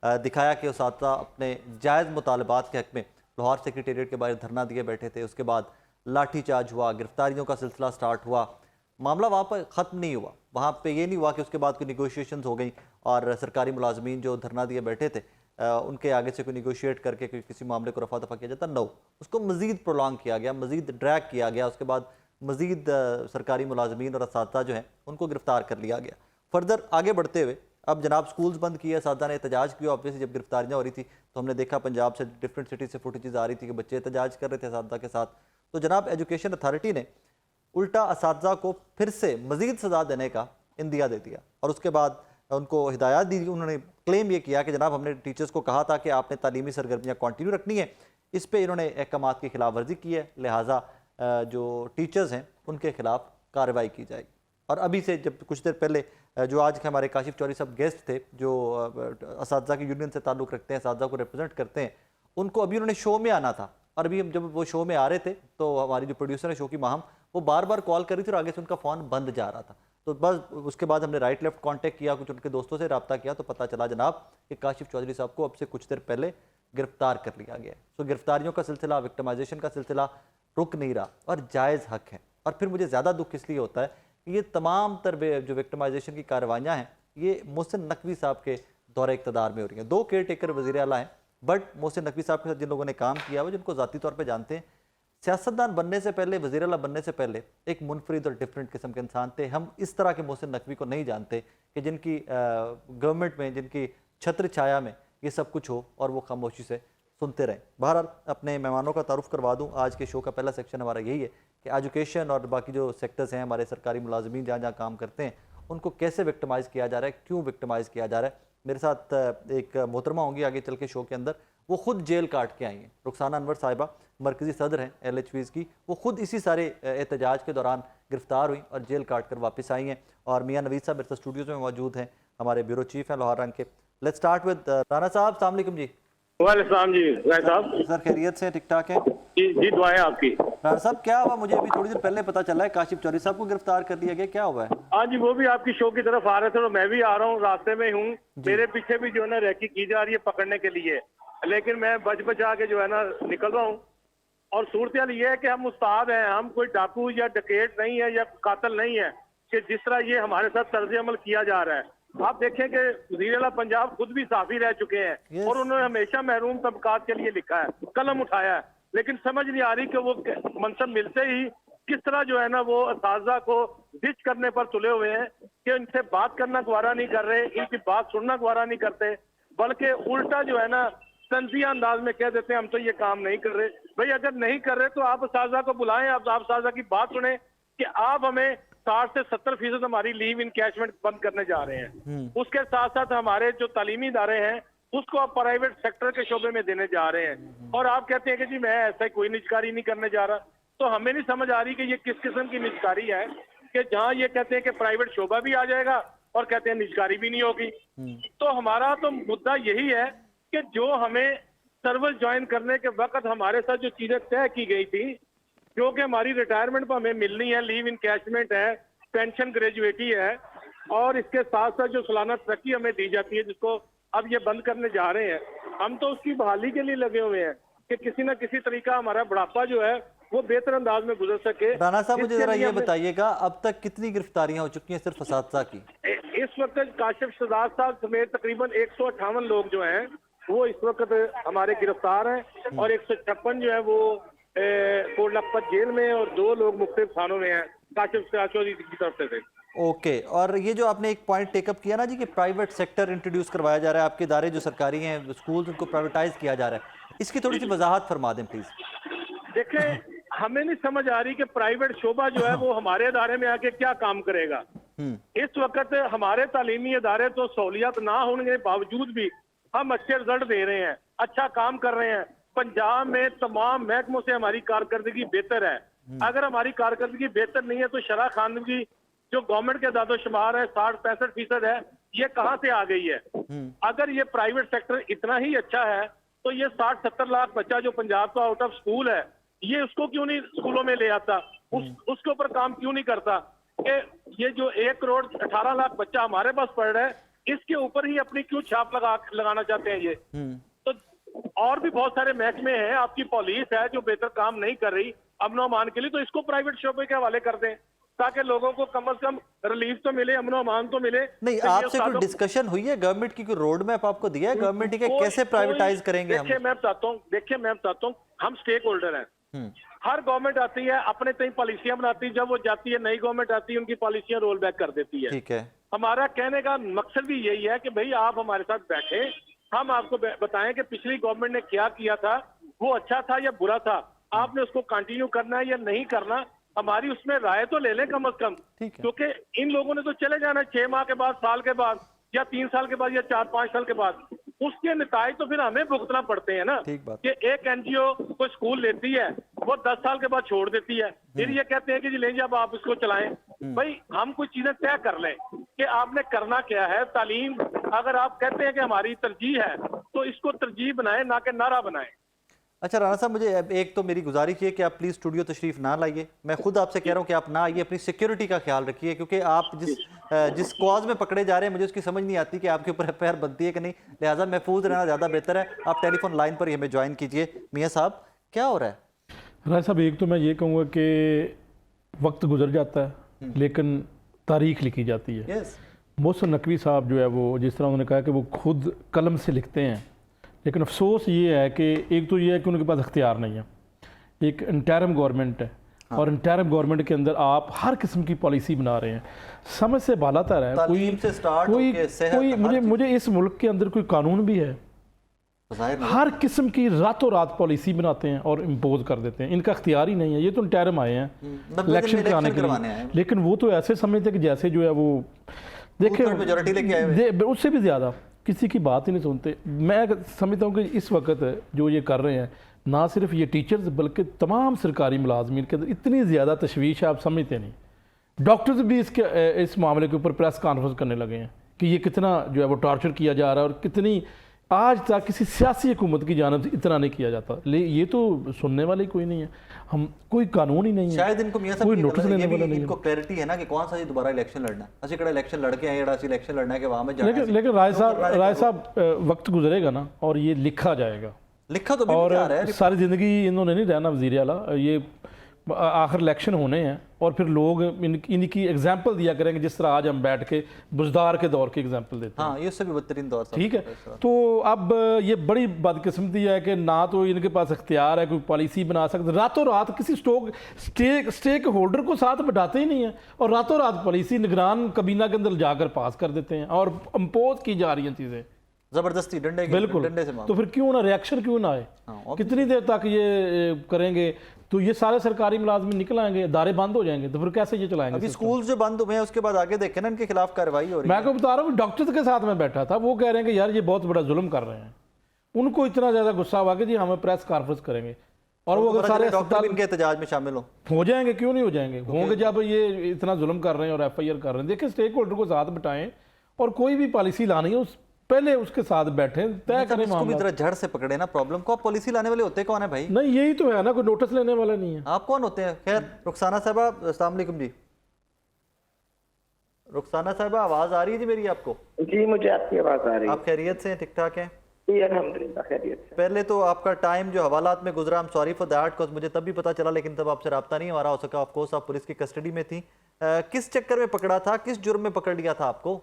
दिखाया कि उस्ताद अपने जायज़ मुतालबात के हक़ में लाहौर सेक्रेटेरिएट के बाहर धरना दिए बैठे थे। उसके बाद लाठीचार्ज हुआ, गिरफ्तारियों का सिलसिला स्टार्ट हुआ। मामला वहाँ पर ख़त्म नहीं हुआ। वहाँ पे ये नहीं हुआ कि उसके बाद कोई निगोशिएशंस हो गई और सरकारी मुलाजमीन जो धरना दिए बैठे थे उनके आगे से कोई निगोशिएट करके किसी मामले को रफा दफा किया जाता। नो, उसको मज़ीद प्रोलॉन्ग किया गया, मज़ीद ड्रैग किया गया। उसके बाद मज़ीद सरकारी मुलाजमीन और असातिज़ा जो हैं उनको गिरफ्तार कर लिया गया। फर्दर आगे बढ़ते हुए अब जनाब स्कूल्स बंद किए, असातिज़ा ने एहतजाज किया। ऑब्वियसली जब गिरफ्तारियाँ हो रही थी तो हमने देखा पंजाब से डिफरेंट सिटी से फुटेजेस आ रही थी कि बच्चे एहतजाज कर रहे थे असातिज़ा के साथ। तो जनाब एजुकेशन अथॉरिटी ने उल्टा असातिज़ा को फिर से मज़ीद सज़ा देने का इंदिया दे दिया और उसके बाद उनको हिदायत दी। उन्होंने क्लेम ये किया कि जनाब हमने टीचर्स को कहा था कि आपने तालीमी सरगर्मियाँ कंटिन्यू रखनी है। इस पर इन्होंने अहकामात की खिलाफ वर्जी की है, लिहाजा जो टीचर्स हैं उनके खिलाफ कार्रवाई की जाएगी। और अभी से जब कुछ देर पहले जो आज के हमारे काशिफ चौधरी साहब गेस्ट थे, जो असातिज़ा की यूनियन से ताल्लुक़ रखते हैं, असातिज़ा को रिप्रेजेंट करते हैं, उनको अभी उन्होंने शो में आना था और अभी हम जब वो शो में आ रहे थे तो हमारी जो प्रोड्यूसर है शो की माहम, वो बार बार कॉल कर रही थी और आगे से उनका फ़ोन बंद जा रहा था। तो बस उसके बाद हमने राइट लेफ्ट कांटेक्ट किया, कुछ उनके दोस्तों से रब्ता किया तो पता चला जनाब कि काशिफ चौधरी साहब को अब से कुछ देर पहले गिरफ्तार कर लिया गया। सो गिरफ्तारियों का सिलसिला, विक्टिमाइजेशन का सिलसिला रुक नहीं रहा और जायज़ हक है। और फिर मुझे ज़्यादा दुख इसलिए होता है कि ये तमाम तरह जो विक्टिमाइजेशन की कार्रवाइयाँ हैं ये मोहसिन नकवी साहब के दौरे इक़्तिदार में हो रही हैं। 2 केयर टेकर वज़ीर आला हैं, बट मोहसिन नकवी साहब के साथ जिन लोगों ने काम किया हुआ, जिनको ज़ाती तौर पर जानते हैं, सियासतदान बनने से पहले, वज़ीर आला बनने से पहले एक मुनफरिद और डिफरेंट किस्म के इंसान थे। हम इस तरह के मोहसिन नकवी को नहीं जानते कि जिनकी गवर्नमेंट में, जिनकी छत्र छाया में ये सब कुछ हो और वो खामोशी से सुनते रहें। बहरहाल अपने मेहमानों का तारुफ करवा दूँ। आज के शो का पहला सेक्शन हमारा यही है कि एजुकेशन और बाकी जो सेक्टर्स हैं, हमारे सरकारी मुलाजमीन जहाँ जहाँ काम करते हैं, उनको कैसे विक्टिमाइज़ किया जा रहा है, क्यों विक्टिमाइज़ किया जा रहा है। मेरे साथ एक मोहतरमा होंगी आगे चल के शो के अंदर, वो खुद जेल काट के आई हैं। रुखसाना अनवर साहिबा मरकज़ी सदर हैं LHVs की, वो खुद इसी सारे एहतजाज के दौरान गिरफ्तार हुई और जेल काट कर वापस आई हैं। और मियाँ नवीद साहब मेरे स्टूडियोज़ में मौजूद हैं, हमारे ब्यूरो चीफ हैं लाहौर रंग के। लेट्स स्टार्ट विद राना साहब। अस्सलाम वालेकुम जी। वालेकुम जी साहब। सर खैरियत से, ठीक ठाक है? जी दुआएं आपकी। राना साहब क्या हुआ? मुझे अभी थोड़ी देर पहले पता चला है काशिफ चौधरी साहब को गिरफ्तार कर लिया गया, क्या हुआ है? हाँ जी, वो भी आपकी शो की तरफ आ रहे थे और मैं भी आ रहा हूँ, रास्ते में हूँ। मेरे पीछे भी जो है ना रैकी की जा रही है पकड़ने के लिए, लेकिन मैं बच बचा के जो है ना निकल रहा हूँ। और सूरत ये है कि हम उस्ताद हैं, हम कोई डाकू या डकैत नहीं है या कातिल नहीं है कि जिस तरह ये हमारे साथ तर्ज अमल किया जा रहा है। आप देखें कि वज़ीर आला पंजाब खुद भी साफी रह चुके हैं और उन्होंने हमेशा महरूम तबकात के लिए लिखा है, कलम उठाया है, लेकिन समझ नहीं आ रही कि वो मनसब मिलते ही किस तरह जो है ना वो असातिज़ा को डिच करने पर तुले हुए हैं कि इनसे बात करना गवारा नहीं कर रहे, इनकी बात सुनना गवारा नहीं करते, बल्कि उल्टा जो है ना तंज़िया अंदाज में कह देते हैं हम तो ये काम नहीं कर रहे। भाई अगर नहीं कर रहे तो आप असातिज़ा को बुलाएं, आप असातिज़ा की बात सुने कि आप हमें 60 से 70% हमारी लीव इनकैशमेंट बंद करने जा रहे हैं। उसके साथ साथ हमारे जो तालीमी इदारे हैं उसको आप प्राइवेट सेक्टर के शोबे में देने जा रहे हैं और आप कहते हैं कि जी मैं ऐसा कोई निजकारी नहीं करने जा रहा। तो हमें नहीं समझ आ रही कि ये किस किस्म की निजकारी है कि जहां ये कहते हैं कि प्राइवेट शोबा भी आ जाएगा और कहते हैं निजकारी भी नहीं होगी। तो हमारा तो मुद्दा यही है कि जो हमें सर्विस ज्वाइन करने के वक्त हमारे साथ जो चीजें तय की गई थी, जो कि हमारी रिटायरमेंट पर हमें मिलनी है, लीव इनकैशमेंट है, पेंशन ग्रेजुएटी है और इसके साथ साथ जो सालाना तरक्की हमें दी जाती है जिसको अब ये बंद करने जा रहे हैं, हम तो उसकी बहाली के लिए लगे हुए हैं कि किसी न किसी तरीका हमारा बुढ़ापा जो है वो बेहतर अंदाज में गुजर सके। राना साहब मुझे जरा ये बताइएगा, अब तक कितनी गिरफ्तारियां हो चुकी हैं सिर्फ असातिज़ा की? इस वक्त काशिफ शहजाद साहब समेत तकरीबन 158 लोग जो हैं वो इस वक्त हमारे गिरफ्तार हैं और 156 जो है वो कोट लखपत जेल में और 2 लोग मुख्तलिफ थानों में हैं काशिफ चौधरी की तरफ से। ओके, और ये जो आपने एक पॉइंट टेकअप किया ना जी कि प्राइवेट सेक्टर इंट्रोड्यूस करवाया जा रहा है, आपके इदारे जो सरकारी हैं, स्कूल, उनको प्राइवेटाइज किया जा रहा है, इसकी थोड़ी सी वजाहत फरमा दें प्लीज। देखें, हमें नहीं समझ आ रही कि प्राइवेट शोबा जो है वो हमारे इदारे में आके क्या काम करेगा। इस वक्त हमारे तालीमी इदारे तो सहूलियत ना होने के बावजूद भी हम अच्छे रिजल्ट दे रहे हैं, अच्छा काम कर रहे हैं। पंजाब में तमाम महकमों से हमारी कारकर्दगी बेहतर है। अगर हमारी कारकर्दगी बेहतर नहीं है तो शरह खानगी जो गवर्नमेंट के दादोशुमार है 60-65% है, ये कहाँ से आ गई है। अगर ये प्राइवेट सेक्टर इतना ही अच्छा है तो ये 60-70 लाख बच्चा जो पंजाब का आउट ऑफ स्कूल है, ये उसको क्यों नहीं स्कूलों में ले आता, उसके ऊपर काम क्यों नहीं करता कि ये जो 1 करोड़ 18 लाख बच्चा हमारे पास पढ़ रहा है, इसके ऊपर ही अपनी क्यों छाप लगाना चाहते हैं ये? तो और भी बहुत सारे महकमे हैं, आपकी पुलिस है जो बेहतर काम नहीं कर रही अमनो अमान के लिए, तो इसको प्राइवेट शोबे के हवाले कर दें ताकि लोगों को कम से कम रिलीफ तो मिले, अमनो अमान तो मिले। नहीं, तो आपसे कोई डिस्कशन हुई है? गवर्नमेंट की कोई रोड मैप आपको दिया है गवर्नमेंट के कैसे प्राइवेटाइज करेंगे हम? देखिए मैं बताता हूँ, हम स्टेक होल्डर हैं। हर गवर्नमेंट आती है अपने तय पॉलिसियां बनाती है, जब वो जाती है नई गवर्नमेंट आती है उनकी पॉलिसियां रोल बैक कर देती है। ठीक है, हमारा कहने का मकसद भी यही है कि भाई आप हमारे साथ बैठे, हम आपको बताएं कि पिछली गवर्नमेंट ने क्या किया था, वो अच्छा था या बुरा था, आपने उसको कंटिन्यू करना है या नहीं करना, हमारी उसमें राय तो ले लें कम से कम। क्योंकि इन लोगों ने तो चले जाना 6 माह के बाद, साल के बाद, या 3 साल के बाद, या 4-5 साल के बाद, उसके नतायज तो फिर हमें भुगतना पड़ते हैं ना। कि एक एनजीओ कोई स्कूल लेती है, वो 10 साल के बाद छोड़ देती है, फिर ये कहते हैं कि जी लें जब आप इसको चलाएं। भाई हम कुछ चीजें तय कर लें कि आपने करना क्या है। तालीम अगर आप कहते हैं कि हमारी तरजीह है तो इसको तरजीह बनाएं, ना कि नारा बनाएं। अच्छा राणा साहब, मुझे एक तो मेरी गुजारिश है कि आप प्लीज़ स्टूडियो तशरीफ ना लाइए। मैं खुद आपसे कह रहा हूँ कि आप ना आइए, अपनी सिक्योरिटी का ख्याल रखिए, क्योंकि आप जिस कॉज में पकड़े जा रहे हैं मुझे उसकी समझ नहीं आती कि आपके ऊपर एफआईआर बनती है कि नहीं, लिहाजा महफूज रहना ज़्यादा बेहतर है। आप टेलीफोन लाइन पर ही हमें ज्वाइन कीजिए। मियाँ साहब, क्या हो रहा है? राय साहब, एक तो मैं ये कहूँगा कि वक्त गुजर जाता है लेकिन तारीख लिखी जाती है। मोहसिन नकवी साहब जो है वो, जिस तरह उन्होंने कहा कि वो खुद कलम से लिखते हैं, लेकिन अफसोस ये है कि एक तो ये है कि उनके पास इख्तियार नहीं है। एक इंटरिम गवर्नमेंट है और इंटरिम गवर्नमेंट के अंदर आप हर किस्म की पॉलिसी बना रहे हैं, समझ से बालातर है। मुझे इस मुल्क के अंदर कोई कानून भी है? हर किस्म की रातों रात पॉलिसी बनाते हैं और इम्पोज कर देते हैं, इनका इख्तियार ही नहीं है। ये तो इंटरिम आए हैं इलेक्शन कराने के लिए, लेकिन वो तो ऐसे समझते कि जैसे जो है वो देखिए उससे भी ज़्यादा किसी की बात ही नहीं सुनते। मैं समझता हूँ कि इस वक्त जो ये कर रहे हैं, ना सिर्फ ये टीचर्स बल्कि तमाम सरकारी मुलाजमीन के अंदर इतनी ज़्यादा तशवीश है, आप समझते नहीं। डॉक्टर्स भी इस मामले के ऊपर प्रेस कॉन्फ्रेंस करने लगे हैं कि ये कितना जो है वो टॉर्चर किया जा रहा है और कितनी आज तक किसी सियासी हुकूमत की जानिब से इतना नहीं किया जाता। ये तो सुनने वाले कोई नहीं है, हम कोई कानून ही नहीं है। शायद इनको मियां साहब कोई नोटिस लेने वाला नहीं है। इनको क्लैरिटी है ना कि कौन सा जी दोबारा इलेक्शन लड़ना है, ਅਸੀਂ ਕਿਹੜਾ ਇਲੈਕਸ਼ਨ लड़ के आए, ਜਿਹੜਾ ਅਸੀਂ इलेक्शन लड़ना है कि वहां में जाना है। लेकिन राय साहब वक्त गुजरेगा ना और ये लिखा जाएगा, लिखा तो और सारी ज़िंदगी इन्होंने नहीं रहना वज़ीर आला। ये आखिर इलेक्शन होने हैं और फिर लोग इनकी एग्जाम्पल दिया करेंगे, जिस तरह आज हम बैठ के बुजदार के दौर की एग्जाम्पल देते हैं। हाँ, ये उससे भी बदतरीन दौर। ठीक है, तो अब ये बड़ी बदकिस्मती है कि ना तो इनके पास इख्तियार है, कोई पॉलिसी बना सकते, रातों रात किसी स्टेक होल्डर को साथ बैठाते ही नहीं है और रातों रात पॉलिसी निगरान कबीना के अंदर जाकर पास कर देते हैं और इम्पोज की जा रही हैं चीज़ें जबरदस्ती, डंडे से। तो फिर क्यों ना रिएक्शन क्यों ना आए? कितनी देर तक ये करेंगे? तो ये सारे सरकारी मुलाजमिन निकल आएंगे, इदारे बंद हो जाएंगे, तो फिर कैसे ये चलाएंगे? अभी स्कूल जो बंद हुए हैं उसके बाद आगे देखें ना, इनके खिलाफ कार्रवाई हो रही है। मैं को बता रहा हूँ, डॉक्टर्स के साथ में बैठा था, वो कह रहे हैं कि यार ये बहुत बड़ा जुल्म कर रहे हैं। उनको इतना ज्यादा गुस्सा हुआ कि जी हमें प्रेस कॉन्फ्रेंस करेंगे, और वो अगर सारे डॉक्टर इनके एहतजाज में शामिल हो जाएंगे। क्यों नहीं हो जाएंगे? होंगे जब ये इतना जुल्म कर रहे हैं और FIR कर रहे हैं। देखिए, स्टेक होल्डर को साथ बिठाएं और कोई भी पॉलिसी लानी है पहले उसके साथ बैठे, तय करें मामला। जरा जड़ से पकड़े ना प्रॉब्लम को। पॉलिसी लाने वाले होते कौन है भाई? नहीं, यही तो है ना, कोई नोटिस लेने वाला नहीं है। आप कौन होते हैं? खैर, रुखसाना साहबा, अस्सलाम वालेकुम जी। रुखसाना साहबा, आवाज आ रही है जी मेरी आपको? जी, मुझे आपकी आवाज आ रही है। आप खैरियत से हैं? ठीक ठाक हैं? जी अल्हम्दुलिल्लाह खैरियत से। पहले तो आपका टाइम जो हवालात में गुजरा, I'm sorry for that, because मुझे तब भी पता चला लेकिन तब आपसे रब्ता नहीं हमारा हो सका। ऑफ कोर्स आप पुलिस की कस्टडी में थी। किस चक्कर में पकड़ा था, किस जुर्म में पकड़ लिया था आपको?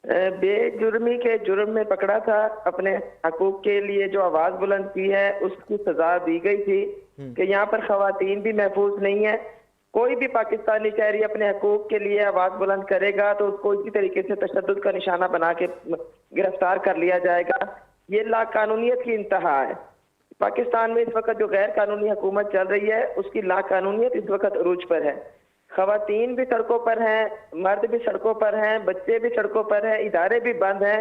बेजुर्मी के जुर्म में पकड़ा था। अपने हकूक के लिए जो आवाज बुलंद की है उसकी सजा दी गई थी कि यहाँ पर खवातीन भी महफूज नहीं है। कोई भी पाकिस्तानी शहरी अपने हकूक के लिए आवाज बुलंद करेगा तो उसको इसी तरीके से तशद्दुद का निशाना बना के गिरफ्तार कर लिया जाएगा। ये लाकानूनियत की इंतहा है। पाकिस्तान में इस वक्त जो गैर कानूनी हुकूमत चल रही है उसकी लाकानूनियत इस वक्त अरूज पर है। खवातीन भी सड़कों पर हैं, मर्द भी सड़कों पर हैं, बच्चे भी सड़कों पर हैं, इदारे भी बंद हैं।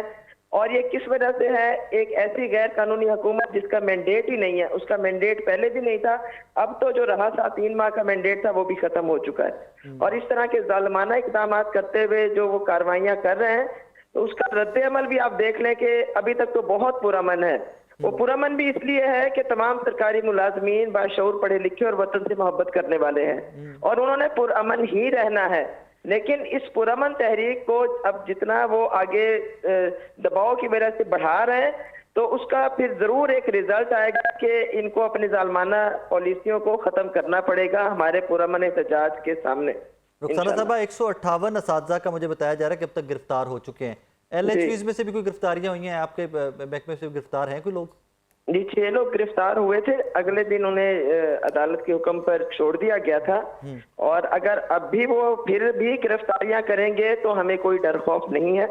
और ये किस वजह से है? एक ऐसी गैर कानूनी हुकूमत जिसका मैंडेट ही नहीं है। उसका मैंडेट पहले भी नहीं था, अब तो जो रहा था 3 माह का मैंडेट था वो भी खत्म हो चुका है। और इस तरह के जालिमाना इक़दाम करते हुए जो वो कार्रवाइयाँ कर रहे हैं, तो उसका रद्द अमल भी आप देख लें कि अभी तक तो बहुत पुरअमन है। वो पुरअमन भी इसलिए है कि तमाम सरकारी मुलाजमीन बाशऊर, पढ़े लिखे और वतन से मोहब्बत करने वाले हैं और उन्होंने पुरअमन ही रहना है। लेकिन इस पुरअमन तहरीक को अब जितना वो आगे दबाव की वजह से बढ़ा रहे हैं, तो उसका फिर जरूर एक रिजल्ट आएगा कि इनको अपनी जालमाना पॉलिसियों को खत्म करना पड़ेगा हमारे पुरअमन एहतजाज के सामने। रुखसाना साहबा, 158 असातिज़ा का मुझे बताया जा रहा है कि अब तक गिरफ्तार हो चुके हैं। LHPs में से भी कोई गिरफ्तारियां हुई हैं? आपके महकमे से गिरफ्तार हैं कोई लोग? जी, 6 लोग गिरफ्तार हुए थे। अगले दिन उन्हें अदालत के हुक्म पर छोड़ दिया गया था। और अगर अब भी वो फिर भी गिरफ्तारियां करेंगे तो हमें कोई डर खौफ नहीं है।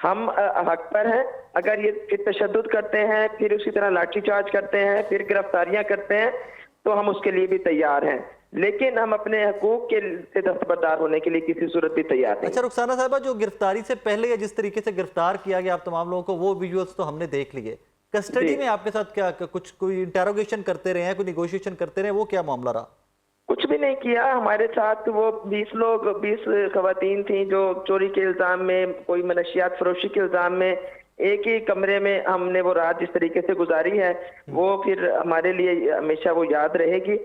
हम हक पर हैं। अगर ये फिर तशद्दुद करते हैं, फिर उसी तरह लाठीचार्ज करते हैं, फिर गिरफ्तारियां करते हैं, तो हम उसके लिए भी तैयार हैं। लेकिन हम अपने हकूक के से दस्तबरदार होने के लिए किसी सूरत भी तैयार नहीं। अच्छा रुखसाना साहबा, जो गिरफ्तारी से पहले या जिस तरीके से गिरफ्तार किया गया आप तमाम लोगों को, वो विजुअल्स तो हमने देख लिए। कस्टडी में आपके साथ क्या कुछ कोई इंटेरोगेशन करते रहे हैं, कोई निगोशिएशन करते रहे, वो क्या मामला रहा? कुछ भी नहीं किया। हमारे साथ वो 20 खवातीन थी जो चोरी के इल्जाम में, कोई मनशियात फरोशी के इल्जाम में, एक ही कमरे में हमने वो रात जिस तरीके से गुजारी है, वो फिर हमारे लिए हमेशा वो याद रहेगी।